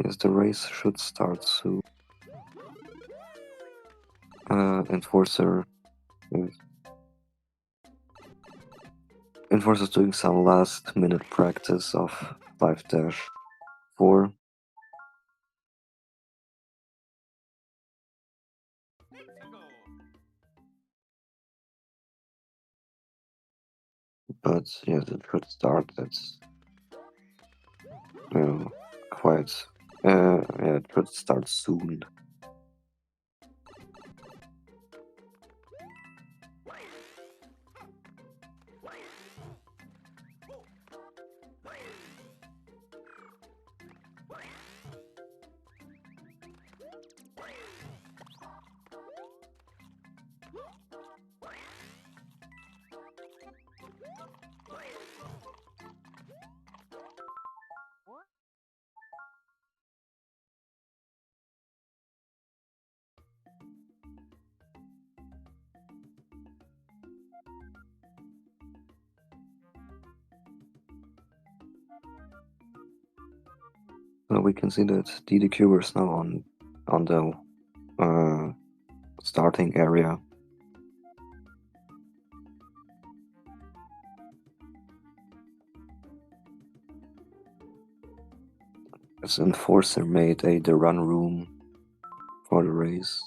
Yes, the race should start soon. Enforcer. Inforcer's doing some last minute practice of 5-4. But yes, it should start. That's quite. Yeah, it should start soon. We can see that dthecuber is now on the starting area. As Enforcer made the run room for the race.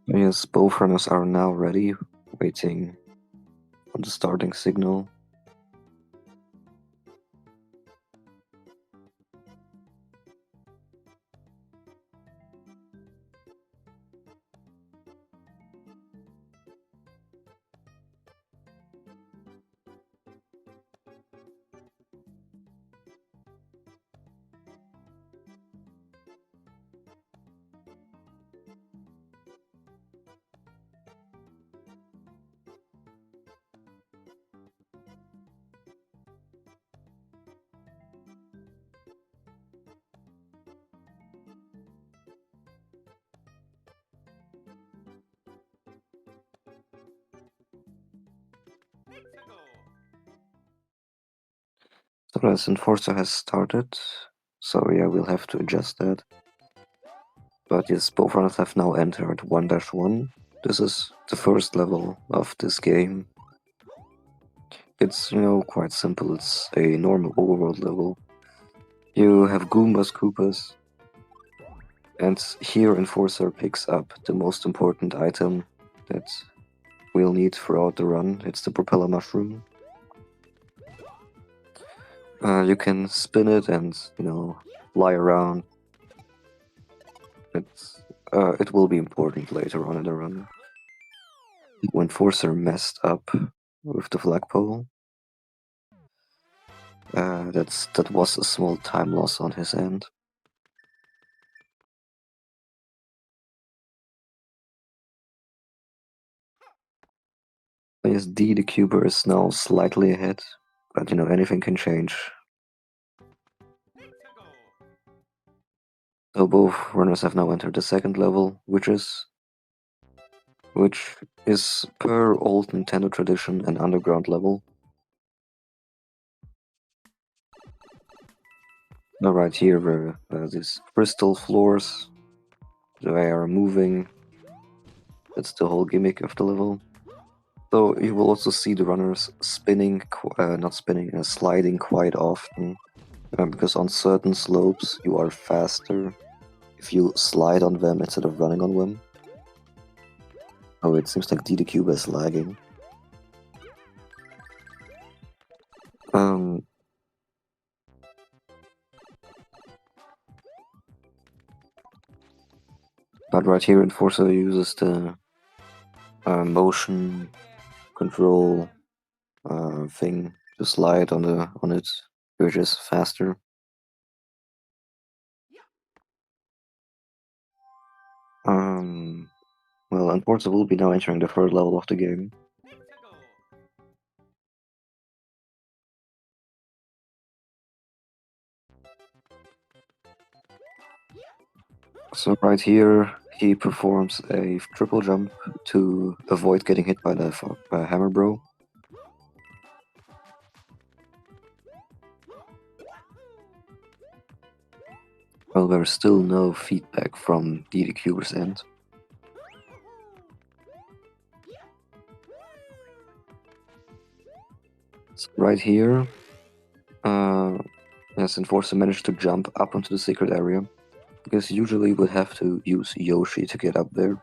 Yes, both runners are now ready, waiting on the starting signal. So as Enforcer has started, so yeah, we'll have to adjust that. But yes, both runners have now entered 1-1. This is the first level of this game. It's, quite simple. It's a normal overworld level. You have Goombas, Koopas, and here Enforcer picks up the most important item that we'll need throughout the run. It's the propeller mushroom. You can spin it and, fly around. It will be important later on in the run. When Enforcer messed up with the flagpole, that was a small time loss on his end. Yes, dthecuber is now slightly ahead, but anything can change. So both runners have now entered the second level, which is per old Nintendo tradition an underground level. Now right here, where these crystal floors, they are moving. That's the whole gimmick of the level. So you will also see the runners spinning, not spinning, sliding quite often. Because on certain slopes you are faster if you slide on them instead of running on them. Oh, it seems like dthecuber is lagging. But right here, Inforcer uses the motion control thing to slide on it, which is faster. Well, Inforcer will be now entering the third level of the game. So right here, he performs a triple jump to avoid getting hit by the hammer bro. Well, there's still no feedback from dthecuber's end. So right here, yes, Enforcer managed to jump up onto the secret area, because usually you would have to use Yoshi to get up there.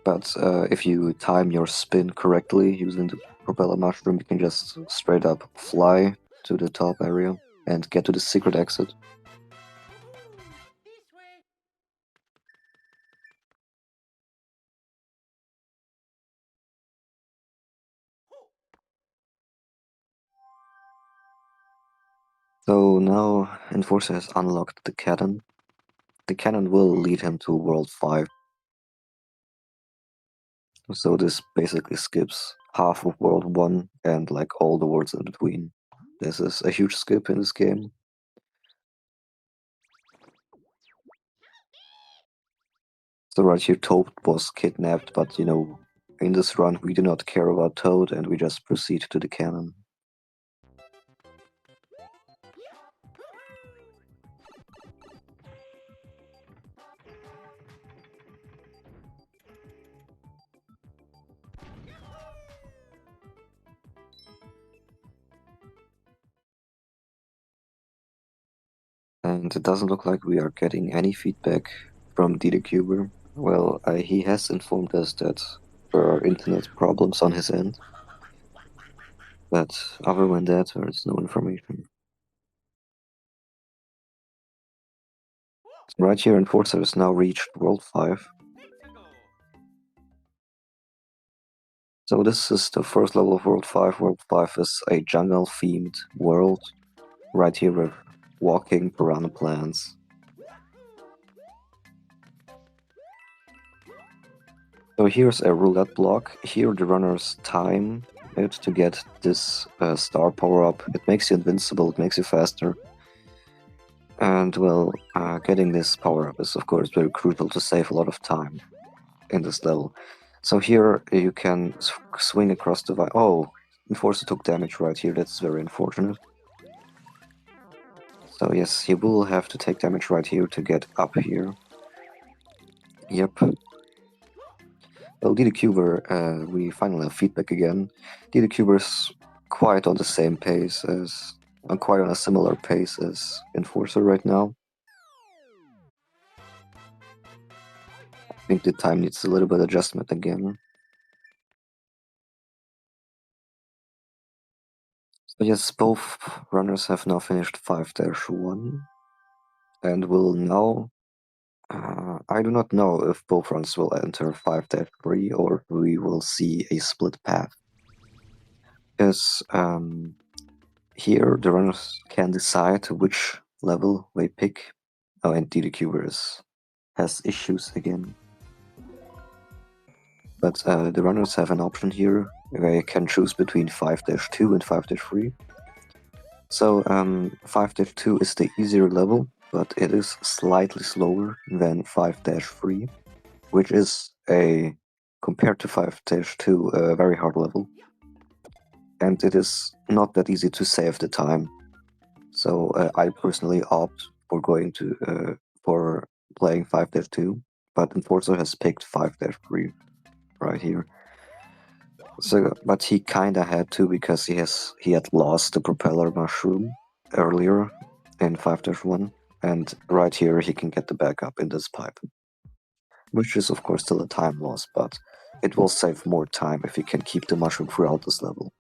But if you time your spin correctly using the propeller mushroom, you can just straight up fly to the top area and get to the secret exit. So now Enforcer has unlocked the cannon. The cannon will lead him to World 5. So this basically skips half of World 1 and like all the worlds in between. This is a huge skip in this game. So right here Toad was kidnapped, but you know, in this run we do not care about Toad and we just proceed to the cannon. And it doesn't look like we are getting any feedback from dthecuber. Well, he has informed us that there are internet problems on his end, but other than that, there is no information. Right here, Enforcer has now reached World 5. So this is the first level of World 5. World 5 is a jungle-themed world. Right here with walking piranha plants. So here's a roulette block. Here the runners time it to get this star power-up. It makes you invincible, it makes you faster. And well, getting this power-up is of course very crucial to save a lot of time in this level. So here you can swing across the oh, Enforcer took damage right here, that's very unfortunate. So yes, he will have to take damage right here to get up here. Yep. Well, dthecuber, we finally have feedback again. dthecuber is quite on the same pace as, quite on a similar pace as Enforcer right now. I think the time needs a little bit of adjustment again. So yes, both runners have now finished 5-1 and will now... I do not know if both runs will enter 5-3 or we will see a split path. Because here the runners can decide which level they pick. Oh, and dthecuber has issues again. But the runners have an option here. They can choose between 5-2 and 5-3. So 5-2 is the easier level, but it is slightly slower than 5-3, which is compared to 5-2, a very hard level. And it is not that easy to save the time. So I personally opt for going to for playing 5-2, but Enforcer has picked 5-3 right here. So, but he kinda had to because he had lost the propeller mushroom earlier in 5-1, and right here he can get the backup in this pipe. Which is of course still a time loss, but it will save more time if he can keep the mushroom throughout this level.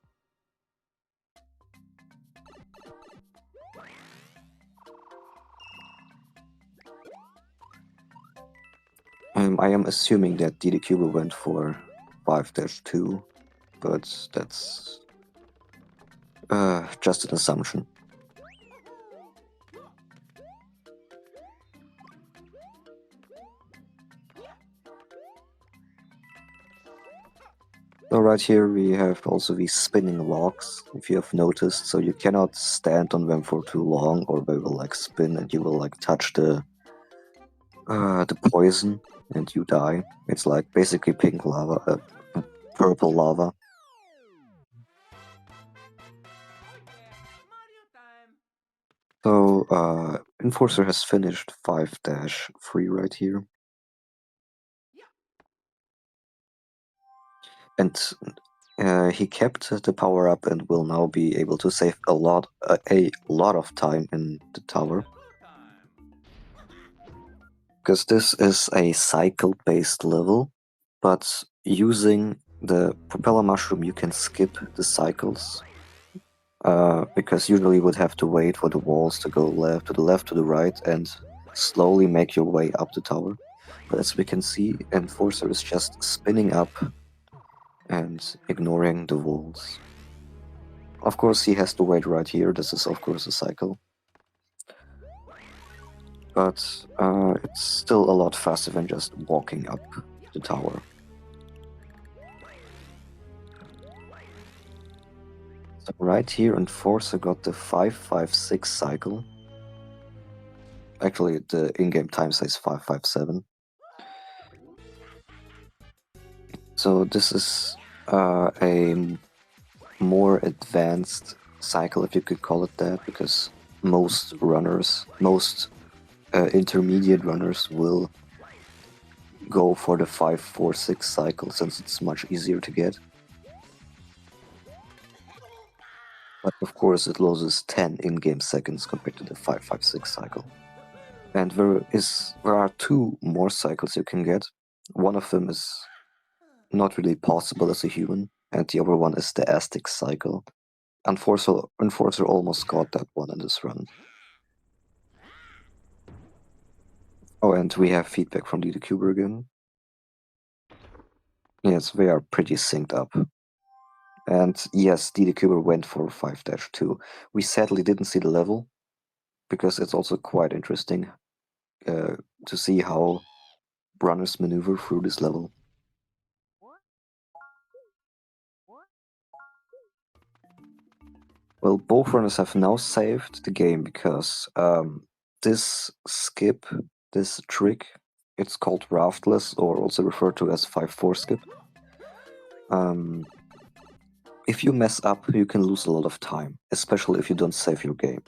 I am assuming that dthecuber went for 5-2, but that's just an assumption. So right here we have also these spinning logs, if you have noticed, so you cannot stand on them for too long or they will like spin and you will like touch the poison and you die. It's like basically pink lava, purple lava. So Enforcer has finished 5-3 right here. And he kept the power up and will now be able to save a lot of time in the tower. Because this is a cycle-based level, but using the propeller mushroom you can skip the cycles. Because usually you would have to wait for the walls to go to the left, to the right, and slowly make your way up the tower. But as we can see, Enforcer is just spinning up and ignoring the walls. Of course, he has to wait right here. This is, of course, a cycle. But it's still a lot faster than just walking up the tower. So right here, Enforcer got the 5-5-6 cycle. Actually, the in-game time says 5-5-7. So this is a more advanced cycle, if you could call it that, because most intermediate runners will go for the 5-4-6 cycle since it's much easier to get. But of course it loses 10 in-game seconds compared to the 5-5-6 cycle. And there are two more cycles you can get. One of them is not really possible as a human, and the other one is the Aztec cycle. Enforcer almost got that one in this run. Oh, and we have feedback from dthecuber again. Yes, they are pretty synced up. And yes, dthecuber went for 5-2. We sadly didn't see the level, because it's also quite interesting to see how runners maneuver through this level. Well, both runners have now saved the game because this skip, this trick, it's called raftless or also referred to as 5-4 skip. If you mess up, you can lose a lot of time, especially if you don't save your game.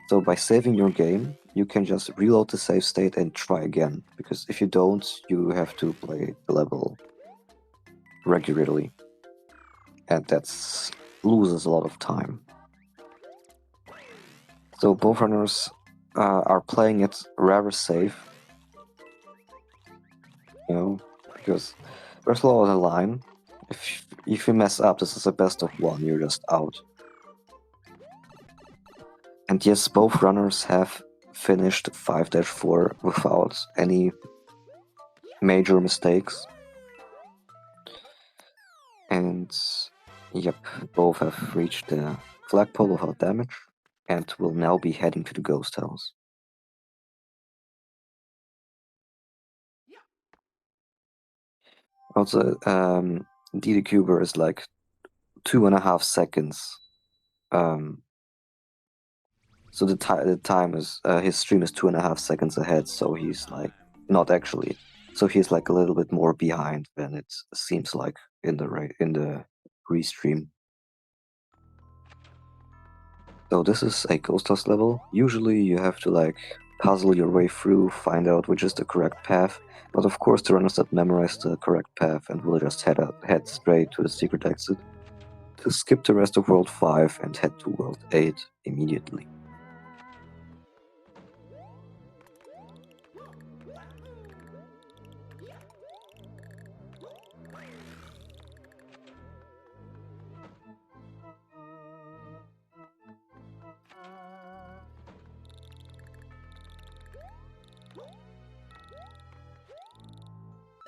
So by saving your game, you can just reload the save state and try again, because if you don't, you have to play the level regularly, and that loses a lot of time. So both runners are playing it rather safe, you know, because there's a lot on the line. If you mess up, this is a best of one, you're just out. And yes, both runners have finished 5-4 without any major mistakes. And yep, both have reached the flagpole without damage and will now be heading to the ghost house. Also, dthecuber is like 2.5 seconds. So the time is his stream is 2.5 seconds ahead. So he's like not actually. So he's like a little bit more behind than it seems like in the restream. So this is a ghost house level. Usually you have to like puzzle your way through, find out which is the correct path. But of course the runners that memorize the correct path and will just head straight to the secret exit. To skip the rest of World 5 and head to World 8 immediately.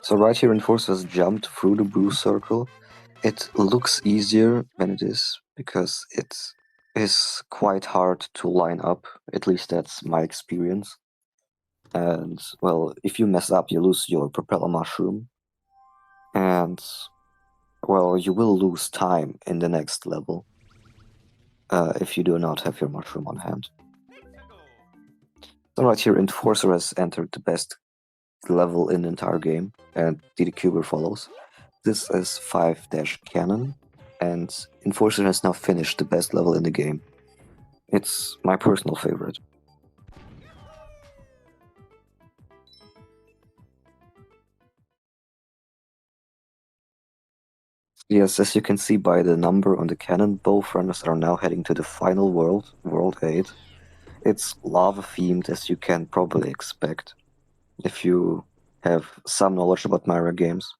So right here Inforcer has jumped through the blue circle. It looks easier than it is because it is quite hard to line up, at least that's my experience. And well, if you mess up, you lose your propeller mushroom. And well, you will lose time in the next level if you do not have your mushroom on hand. So right here, Enforcer has entered the best level in the entire game, and dthecuber follows. This is 5-Cannon, and Enforcer has now finished the best level in the game. It's my personal favorite. Yes, as you can see by the number on the cannon, both runners are now heading to the final world, World 8. It's lava themed, as you can probably expect if you have some knowledge about Myra games.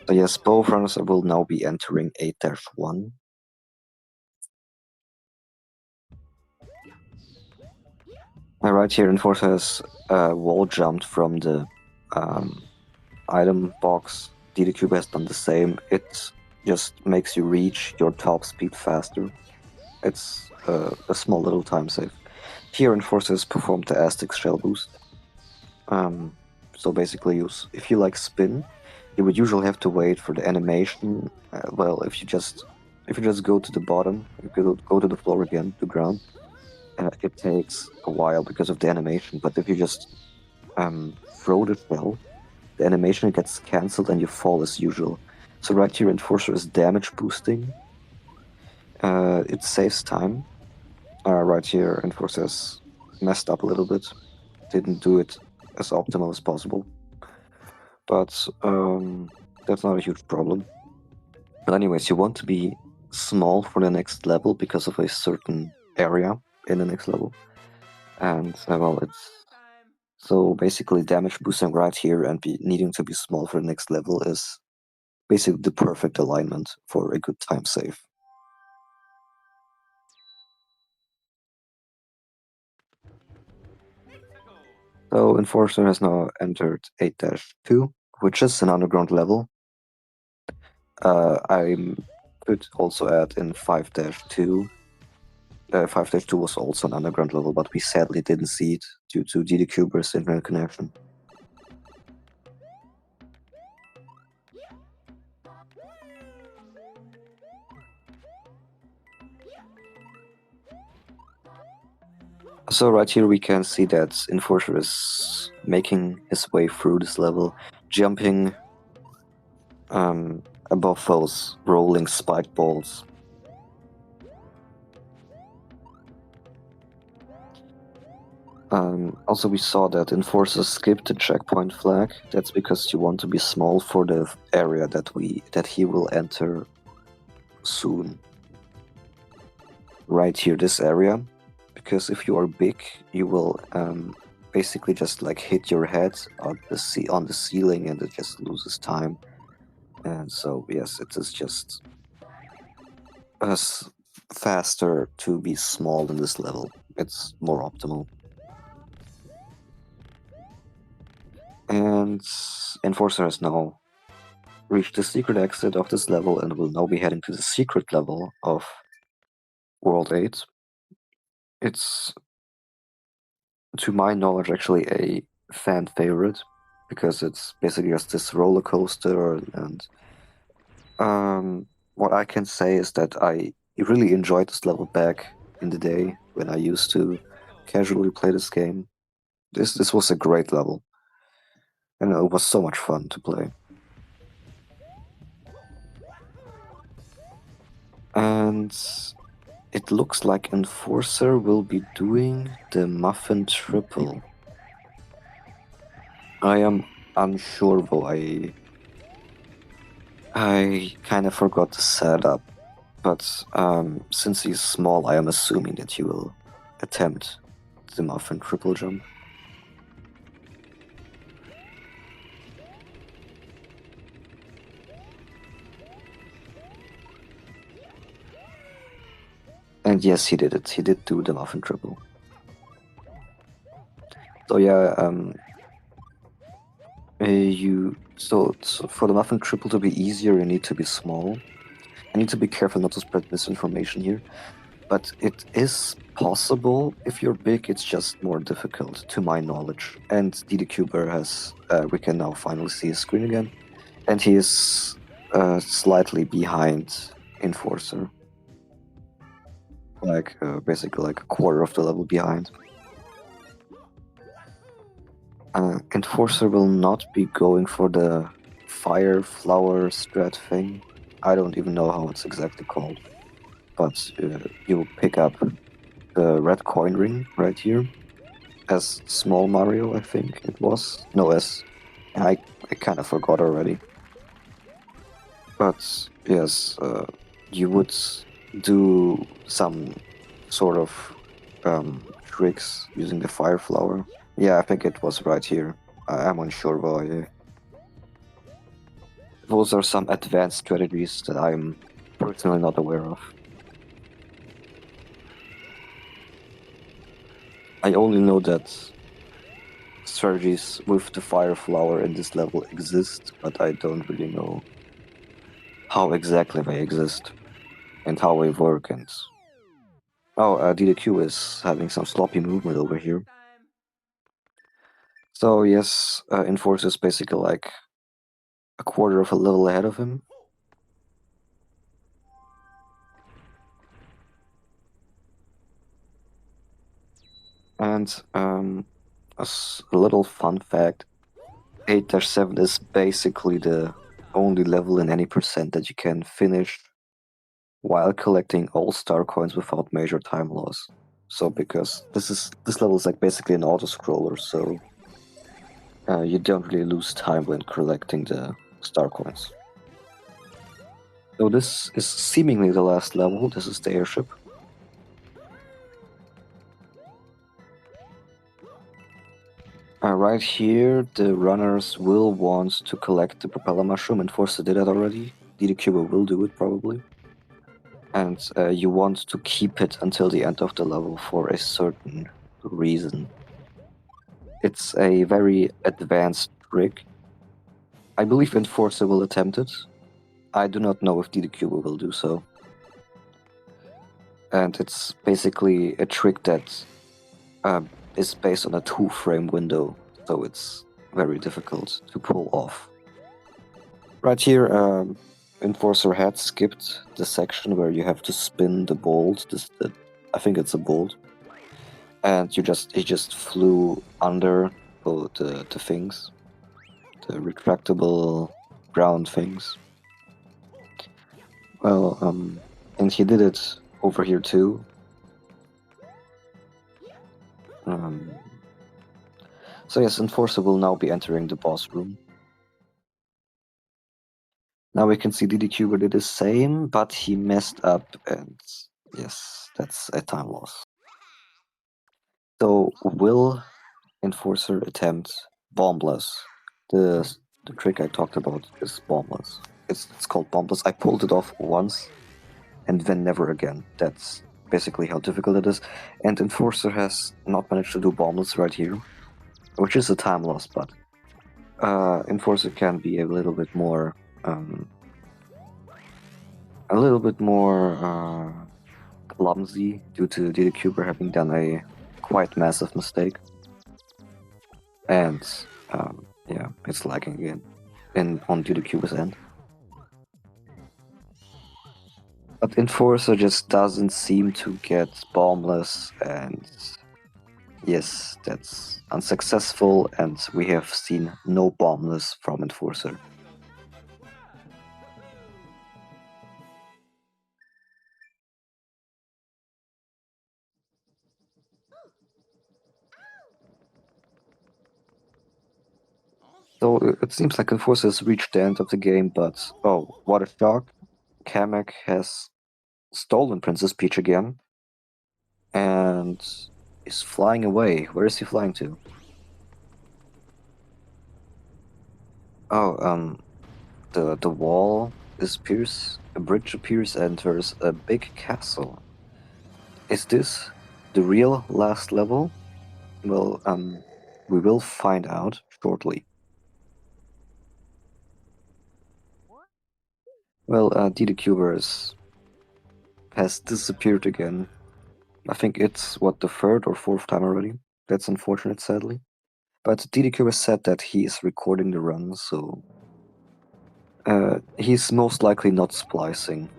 So yes, both runners will now be entering 8-1. Right here, Enforcer has wall jumped from the item box. dthecuber has done the same. It just makes you reach your top speed faster. It's a small little time save. Here, Enforcer has performed the Aztec Shell Boost. So basically, if you like spin, you would usually have to wait for the animation. Well, if you just go to the bottom, you could go to the floor again, to ground. It takes a while because of the animation. But if you just throw the shell, the animation gets cancelled and you fall as usual. So right here, Enforcer is damage boosting. It saves time. Right here, Enforcer has messed up a little bit. Didn't do it as optimal as possible. But that's not a huge problem. But anyways, you want to be small for the next level because of a certain area in the next level. And well, it's so basically damage boosting right here and needing to be small for the next level is basically the perfect alignment for a good time save. So Enforcer has now entered 8-2, which is an underground level. I could also add in 5-2. 5-2 was also an underground level, but we sadly didn't see it due to dthecuber's internet connection. So right here we can see that Enforcer is making his way through this level, jumping above those rolling spike balls. Also, we saw that Enforcer skipped the checkpoint flag. That's because you want to be small for the area that he will enter soon. Right here, this area, because if you are big, you will basically just like hit your head on the ceiling, and it just loses time. And so yes, it is just faster to be small in this level. It's more optimal. And Enforcer has now reached the secret exit of this level and will now be heading to the secret level of World 8. It's, to my knowledge, actually a fan favorite because it's basically just this roller coaster. And what I can say is that I really enjoyed this level back in the day when I used to casually play this game. This was a great level, and it was so much fun to play. And it looks like Enforcer will be doing the Muffin Triple. I am unsure though, I kind of forgot the setup, but since he's small, I am assuming that he will attempt the Muffin Triple Jump. And yes, he did it. He did do the Muffin Triple. So yeah, so for the Muffin Triple to be easier, you need to be small. I need to be careful not to spread misinformation here, but it is possible if you're big. It's just more difficult, to my knowledge. And dthecuber has, we can now finally see his screen again, and he is slightly behind Enforcer, like basically like a quarter of the level behind. Enforcer will not be going for the fire flower strat thing. I don't even know how it's exactly called, but you pick up the red coin ring right here as small Mario, I think it was. No, as I kind of forgot already. But yes, you would do some sort of tricks using the fire flower. Yeah, I think it was right here. I'm unsure why. Those are some advanced strategies that I'm personally not aware of. I only know that strategies with the fire flower in this level exist, but I don't really know how exactly they exist and how they work. And oh, DDQ is having some sloppy movement over here. So yes, Enforcer is basically like a quarter of a level ahead of him. And a little fun fact, 8-7 is basically the only level in any percent that you can finish while collecting all star coins without major time loss. So because this level is like basically an auto scroller, so you don't really lose time when collecting the star coins. So this is seemingly the last level. This is the airship. Right here, the runners will want to collect the propeller mushroom. Enforcer did that already. dthecuber will do it probably. And you want to keep it until the end of the level for a certain reason. It's a very advanced trick. I believe Enforcer will attempt it. I do not know if dthecuber will do so. And it's basically a trick that is based on a 2-frame window, so it's very difficult to pull off. Right here, Enforcer had skipped the section where you have to spin the bolt. I think it's a bolt, and he just flew under the things, the retractable ground things. Well, and he did it over here too. So yes, Enforcer will now be entering the boss room. Now we can see dthecuber did the same, but he messed up, and yes, that's a time loss. So will Enforcer attempt Bombless? The trick I talked about is Bombless. It's called Bombless. I pulled it off once, and then never again. That's basically how difficult it is. And Enforcer has not managed to do Bombless right here, which is a time loss, but Enforcer can be a little bit more clumsy due to dthecuber having done a quite massive mistake. And yeah, it's lagging again on dthecuber's end. But Enforcer just doesn't seem to get bombless, and yes, that's unsuccessful, and we have seen no bombless from Enforcer. So it seems like Enforcer has reached the end of the game, but oh, what a shock. Kamek has stolen Princess Peach again and is flying away. Where is he flying to? Oh, the wall disappears, a bridge appears, and there's a big castle. Is this the real last level? Well, we will find out shortly. Well, dthecuber has disappeared again. I think it's, what, the third or fourth time already? That's unfortunate, sadly. But dthecuber said that he is recording the run, so he's most likely not splicing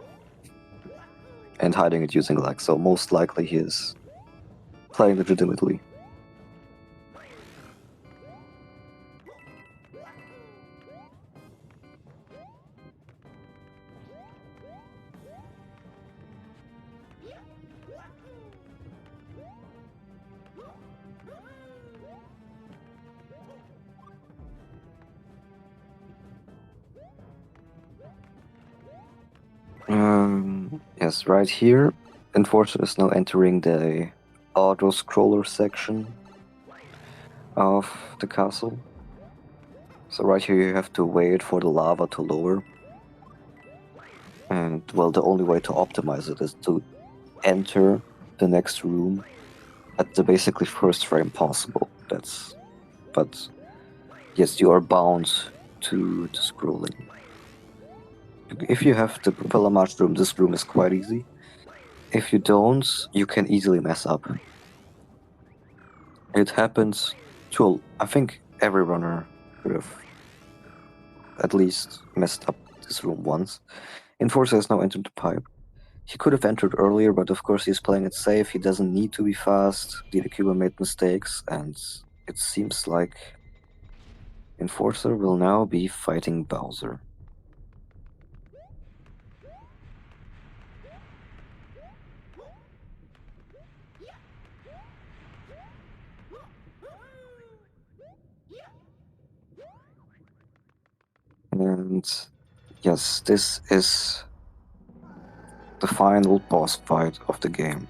and hiding it using lag, so most likely he is playing legitimately. Yes, right here, Enforcer is now entering the auto-scroller section of the castle. So right here you have to wait for the lava to lower. And, well, the only way to optimize it is to enter the next room at the basically first frame possible. But yes, you are bound to scrolling. If you have the propeller mushroom, this room is quite easy. If you don't, you can easily mess up. It happens to, I think, every runner could have at least messed up this room once. Enforcer has now entered the pipe. He could have entered earlier, but of course he's playing it safe. He doesn't need to be fast. dthecuber made mistakes, and it seems like Enforcer will now be fighting Bowser. And yes, this is the final boss fight of the game.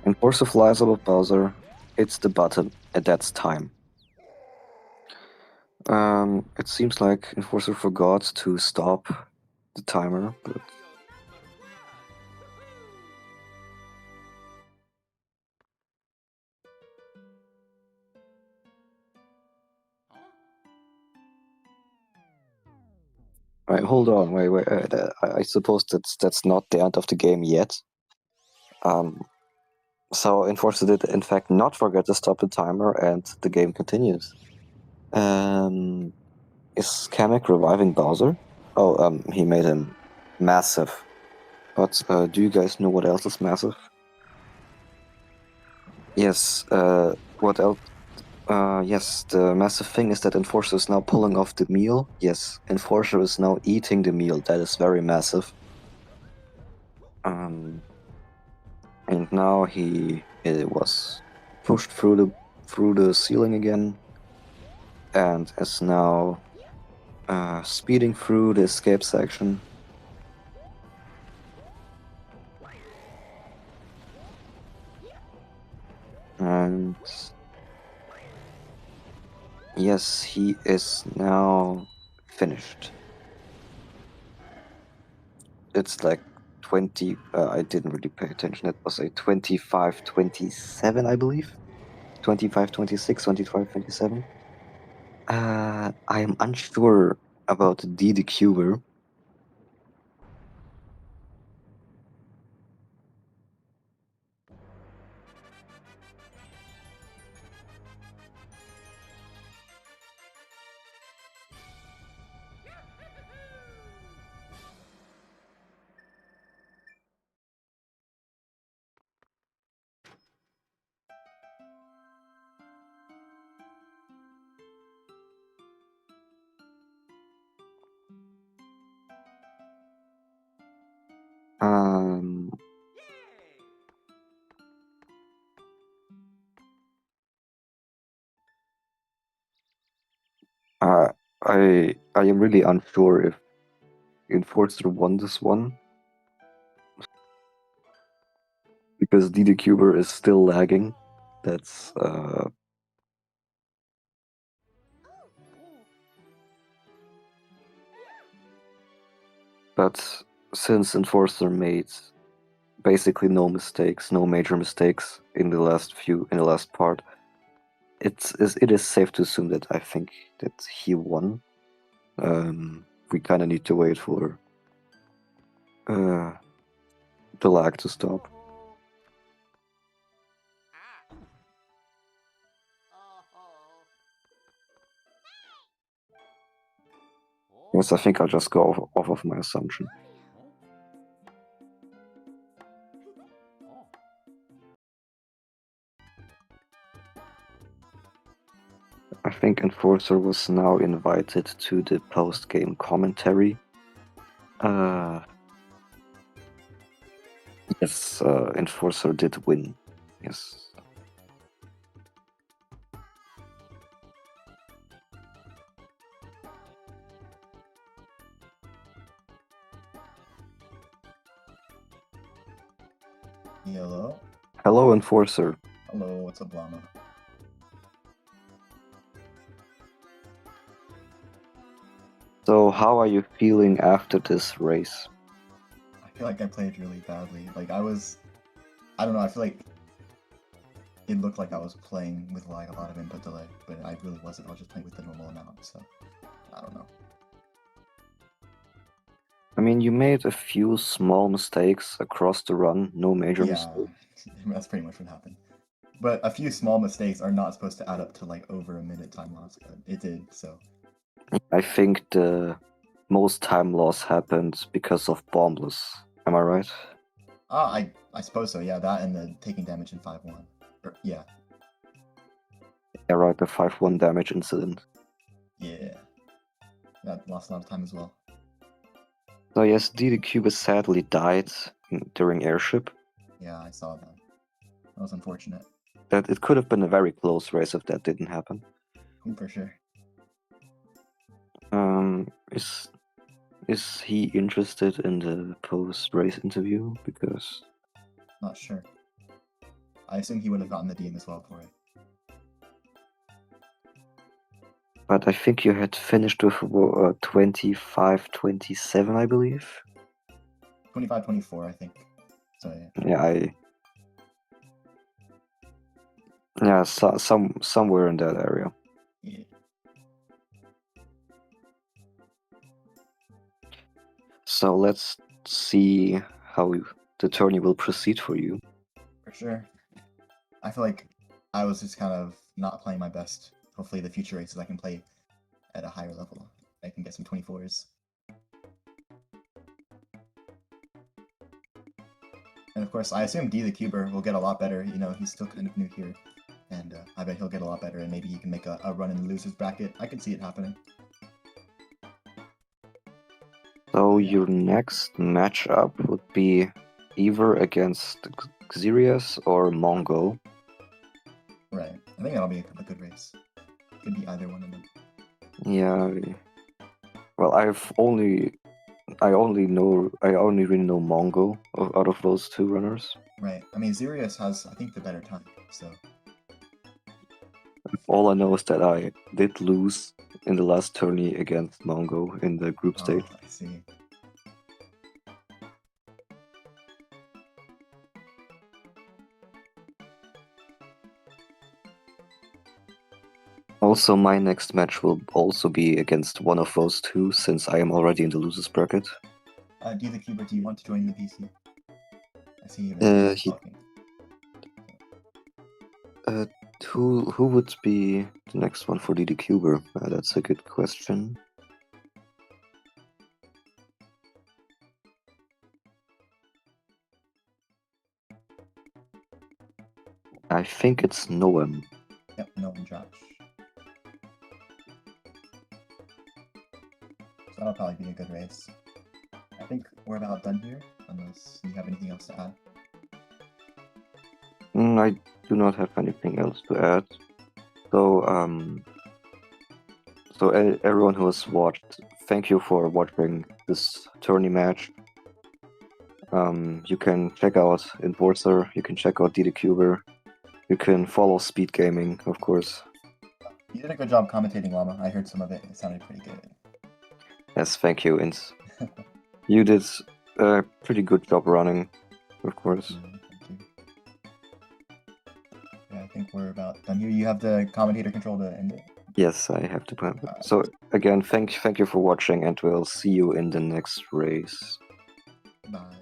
Enforcer flies above Bowser, hits the button, and that's time. It seems like Enforcer forgot to stop the timer, but right, hold on, wait. I suppose that's not the end of the game yet. So Enforcer did in fact not forget to stop the timer, and the game continues. Is Kamek reviving Bowser? Oh, he made him massive. But do you guys know what else is massive? Yes. What else? Yes, the massive thing is that Enforcer is now pulling off the meal. Yes, Enforcer is now eating the meal. That is very massive. And now he was pushed through the ceiling again, and is now speeding through the escape section. And yes, he is now finished. It's like 20, I didn't really pay attention. It was a 25-27, I believe. 25-26, 25-27. I am unsure about dthecuber. I am really unsure if Inforcer won this one. Because dthecuber is still lagging. That's but since Enforcer made basically no mistakes, no major mistakes in the last part, it is safe to assume that I think that he won. We kind of need to wait for the lag to stop. Yes, I think I'll just go off of my assumption. I think Enforcer was now invited to the post-game commentary. Yes, Enforcer did win. Yes. Hello? Hello, Enforcer. Hello, what's up, Llama? So, how are you feeling after this race? I feel like I played really badly. Like, I don't know, I feel like it looked like I was playing with, like, a lot of input delay, but I really wasn't. I was just playing with the normal amount, so I don't know. I mean, you made a few small mistakes across the run, no major mistakes. That's pretty much what happened. But a few small mistakes are not supposed to add up to, like, over a minute time loss, but it did, so. I think the most time loss happened because of Bombless. Am I right? I suppose so, yeah, that and the taking damage in 5-1. Yeah. Yeah, right, the 5-1 damage incident. Yeah. That lost a lot of time as well. So yes, dthecuber sadly died during airship. Yeah, I saw that. That was unfortunate. That it could have been a very close race if that didn't happen. For sure. Is he interested in the post-race interview? Because Not sure. I assume he would have gotten the DM as well for it. but I think you had finished with 25-27, I believe. 25-24, I think. So Yeah, somewhere in that area. yeah. So let's see how the tourney will proceed for you. For sure. I feel like I was just kind of not playing my best. Hopefully the future races I can play at a higher level. I can get some 24s. And of course, I assume dthecuber will get a lot better. You know, he's still kind of new here. And I bet he'll get a lot better, and maybe he can make a run in the losers bracket. I can see it happening. So your next matchup would be either against Xerius or Mongo. Right. I think that'll be a good race. Could be either one of them. Yeah. Well, I only really know Mongo out of those two runners. Right. I mean, Xerius has, I think, the better time, so. All I know is that I did lose in the last tourney against Mongo in the group stage. Oh, I see. Also, my next match will also be against one of those two, since I am already in the losers bracket. dthecuber, do you want to join the PC? I see you've been talking. Who would be the next one for dthecuber? That's a good question. I think it's Noam. Yep, Noam Josh. So that'll probably be a good race. I think we're about done here, unless you have anything else to add. I do not have anything else to add. So, So everyone who has watched, thank you for watching this tourney match. You can check out Inforcer, you can check out dthecuber, you can follow SpeedGaming, of course. You did a good job commentating, Llama. I heard some of it. It sounded pretty good. Yes, thank you. And you did a pretty good job running, of course. Thank you. Yeah, I think we're about done here. You have the commentator control to end it. Yes, I have to plan. So again, thank you for watching, and we'll see you in the next race. Bye.